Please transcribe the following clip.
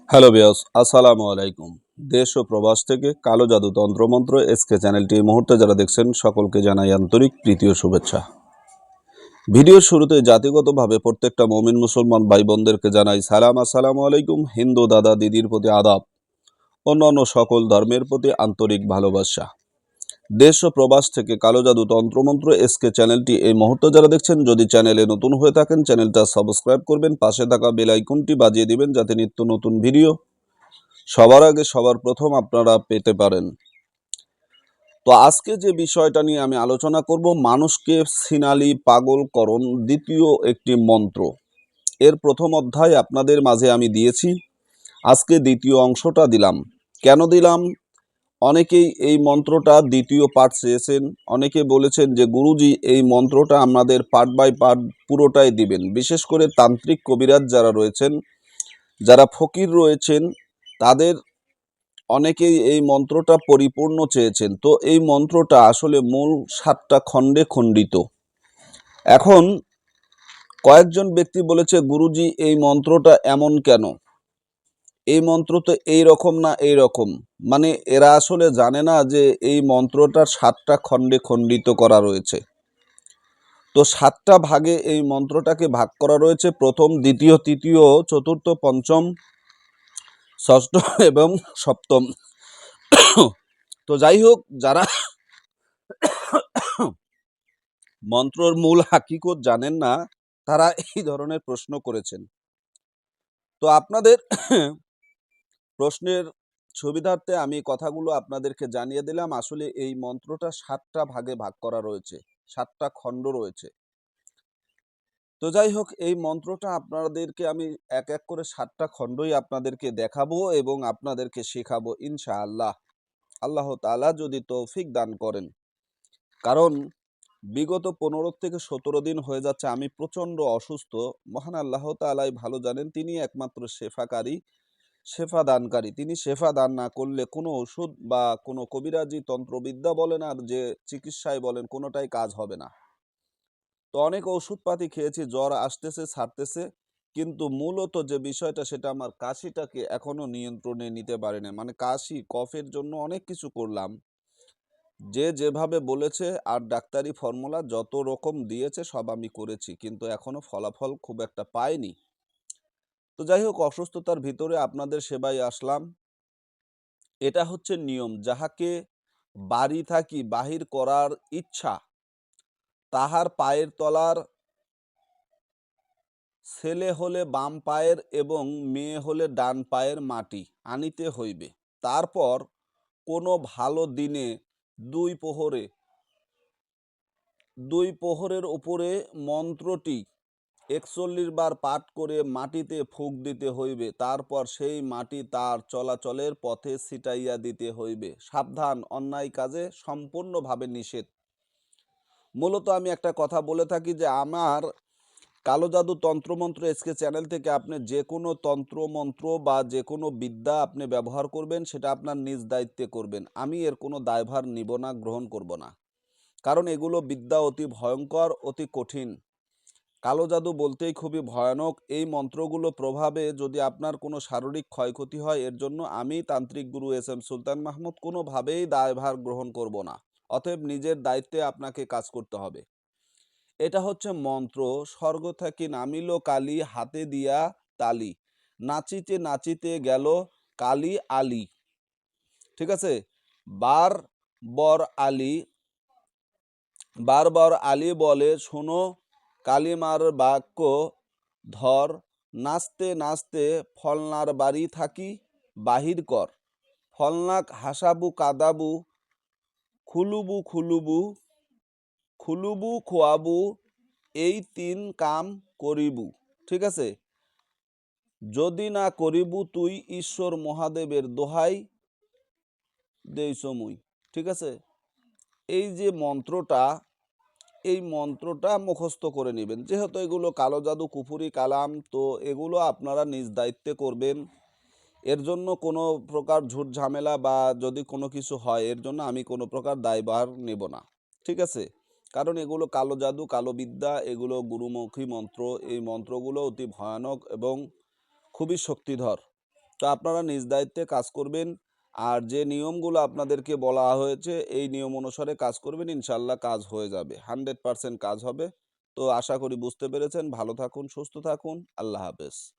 Hello বিয়স, আসসালামু আলাইকুম। দেশ ও প্রবাস থেকে কালো জাদু তন্ত্রমন্ত্র এসকে চ্যানেলটি এই মুহূর্তে যারা দেখছেন সকলকে জানাই আন্তরিক প্রীতি ও শুভেচ্ছা। ভিডিওর শুরুতে জাতিগতভাবে প্রত্যেকটা মুমিন মুসলমান ভাই বোনদেরকে জানাই সালাম, আসসালামু আলাইকুম। হিন্দু দাদা দিদির প্রতি আদাব, অন্যান্য সকল ধর্মের প্রতি আন্তরিক ভালোবাসা। দেশ ও প্রবাস থেকে কালো জাদু তন্ত্রমন্ত্র এসকে চ্যানেলটি এই মুহূর্তে যারা দেখছেন, যদি চ্যানেলে নতুন হয়ে থাকেন চ্যানেলটা সাবস্ক্রাইব করবেন, পাশে থাকা বেল আইকনটি বাজিয়ে দিবেন যাতে নিত্য নতুন ভিডিও সবার আগে সবার প্রথম আপনারা পেতে পারেন। তো আজকে যে বিষয়টা নিয়ে আমি আলোচনা করব, মানুষকে সিনালি পাগলকরণ দ্বিতীয় একটি মন্ত্র। এর প্রথম অধ্যায় আপনাদের মাঝে আমি দিয়েছি, আজকে দ্বিতীয় অংশটা দিলাম। কেন দিলাম? অনেকেই এই মন্ত্রটা দ্বিতীয় পার্ট চেয়েছেন। অনেকে বলেছেন যে গুরুজি এই মন্ত্রটা আমাদের পার্ট বাই পার্ট পুরোটাই দিবেন। বিশেষ করে তান্ত্রিক কবিরাজ যারা রয়েছেন, যারা ফকির রয়েছেন, তাদের অনেকেই এই মন্ত্রটা পরিপূর্ণ চেয়েছেন। তো এই মন্ত্রটা আসলে মূল 7টা খণ্ডে খণ্ডিত। এখন কয়েকজন ব্যক্তি বলেছে, গুরুজি এই মন্ত্রটা এমন কেন, এই মন্ত্র তো এই রকম না এই রকম। মানে এরা আসলে জানে না যে এই মন্ত্রটার 7টা খণ্ডে খণ্ডিত করা রয়েছে। তো 7টা ভাগে এই মন্ত্রটাকে ভাগ করা রয়েছে, প্রথম, দ্বিতীয়, তৃতীয়, চতুর্থ, পঞ্চম, ষষ্ঠ এবং সপ্তম। তো যাই হোক, যারা মন্ত্রর মূল হাকিকত জানেন না তারা এই ধরনের প্রশ্ন করেছেন। তো আপনাদের প্রশ্নের সুবিধার্থে আমি কথাগুলো আপনাদেরকে জানিয়ে দিলাম। আসলে এই মন্ত্রটা 7টা ভাগে ভাগ করা রয়েছে, 7টা খণ্ড রয়েছে। তো যাই হোক, এই মন্ত্রটা আপনাদেরকে আমি এক এক করে 7টা খণ্ডই আপনাদেরকে দেখাবো এবং আপনাদেরকে শেখাবো ইনশাআল্লাহ। আল্লাহ তাআলা যদি তৌফিক দান করেন। কারণ বিগত 15 থেকে 17 দিন হয়ে যাচ্ছে আমি প্রচণ্ড অসুস্থ। মহান আল্লাহ তাআলাই ভালো জানেন, তিনি একমাত্র শেফাকারী, শেফা দানকারী। তিনি শেফা দান না করলে কোনো ওষুধ বা কোনো কবিরাজি তন্ত্রবিদ্যা বলেন আর যে চিকিৎসায় বলেন, কোনোটাই কাজ হবে না। তো অনেক ওষুধপাতি খেয়েছি, জ্বর আসতেছে ছাড়তেছে, কিন্তু মূলত যে বিষয়টা সেটা আমার কাশিটাকে এখনো নিয়ন্ত্রণে নিতে পারি না। মানে কাশি কফের জন্য অনেক কিছু করলাম, যে যেভাবে বলেছে আর ডাক্তারি ফর্মুলা যত রকম দিয়েছে সব আমি করেছি, কিন্তু এখনো ফলাফল খুব একটা পাইনি। তো যাই হোক, অসুস্থতার ভিতরে আপনাদের সেবায় আসলাম। এটা হচ্ছে নিয়ম, যাহাকে বাড়ি থাকি বাহির করার ইচ্ছা, তাহার পায়ের তলার ছেলে হলে বাম পায়ের এবং মেয়ে হলে ডান পায়ের মাটি আনিতে হইবে। তারপর কোনো ভালো দিনে দুই প্রহরে প্রহরের উপরে মন্ত্রটি 41 বার পাঠ করে মাটিতে ফুঁক দিতে হইবে। তারপর সেই মাটি তার চলাচলের পথে ছিটাইয়া দিতে হইবে। সাবধান, অন্যায় কাজে সম্পূর্ণভাবে নিষেধ। মূলত আমি একটা কথা বলে থাকি যে আমার কালো জাদু তন্ত্রমন্ত্র এসকে চ্যানেল থেকে আপনি যে কোনো তন্ত্রমন্ত্র বা যে কোনো বিদ্যা আপনি ব্যবহার করবেন, সেটা আপনার নিজ দায়িত্বে করবেন। আমি এর কোনো দায়ভার নিব না, গ্রহণ করব না। কারণ এগুলো বিদ্যা অতি ভয়ঙ্কর, অতি কঠিন। কালো জাদু বলতেই খুবই ভয়ানক। এই মন্ত্রগুলো প্রভাবে যদি আপনার কোনো শারীরিক ক্ষয়ক্ষতি হয়, এর জন্য আমি তান্ত্রিক গুরু SM সুলতান মাহমুদ কোনোভাবেই দায়ভার গ্রহণ করব না। অতএব নিজের দায়িত্বে আপনাকে কাজ করতে হবে। এটা হচ্ছে মন্ত্র, স্বর্গ থেকে নামিল কালি, হাতে দিয়া তালি, নাচিতে নাচিতে গেল কালি আলি। ঠিক আছে? বার বর আলী, বারবার আলী বলে শোনো, কালিমার বাক্য ধর, নাচতে নাচতে ফলনার বাড়ি থাকি বাহির কর, ফলনাক হাসাবু কাদাবু, খুলুবু খুলুবু, খুলুবু খোয়াবু, এই 3 কাম করিবু। ঠিক আছে? যদি না করিবু তুই, ঈশ্বর মহাদেবের দোহাই দেইছ মুই। ঠিক আছে? এই যে মন্ত্রটা, এই মন্ত্রটা মুখস্থ করে নেবেন। যেহেতু এগুলো কালো জাদু কুফুরি কালাম, তো এগুলো আপনারা নিজ দায়িত্বে করবেন। এর জন্য কোনো প্রকার ঝুট ঝামেলা বা যদি কোনো কিছু হয়, এর জন্য আমি কোনো প্রকার দায়ভার নেব না। ঠিক আছে? কারণ এগুলো কালো জাদু, কালো বিদ্যা, এগুলো গুরুমুখী মন্ত্র। এই মন্ত্রগুলো অতি ভয়ানক এবং খুবই শক্তিধর। তো আপনারা নিজ দায়িত্বে কাজ করবেন, আর যে নিয়মগুলো আপনাদেরকে বলা হয়েছে এই নিয়ম অনুসারে কাজ করবেন, ইনশাল্লাহ কাজ হয়ে যাবে, 100% কাজ হবে। তো আশা করি বুঝতে পেরেছেন। ভালো থাকুন, সুস্থ থাকুন, আল্লাহ হাফেজ।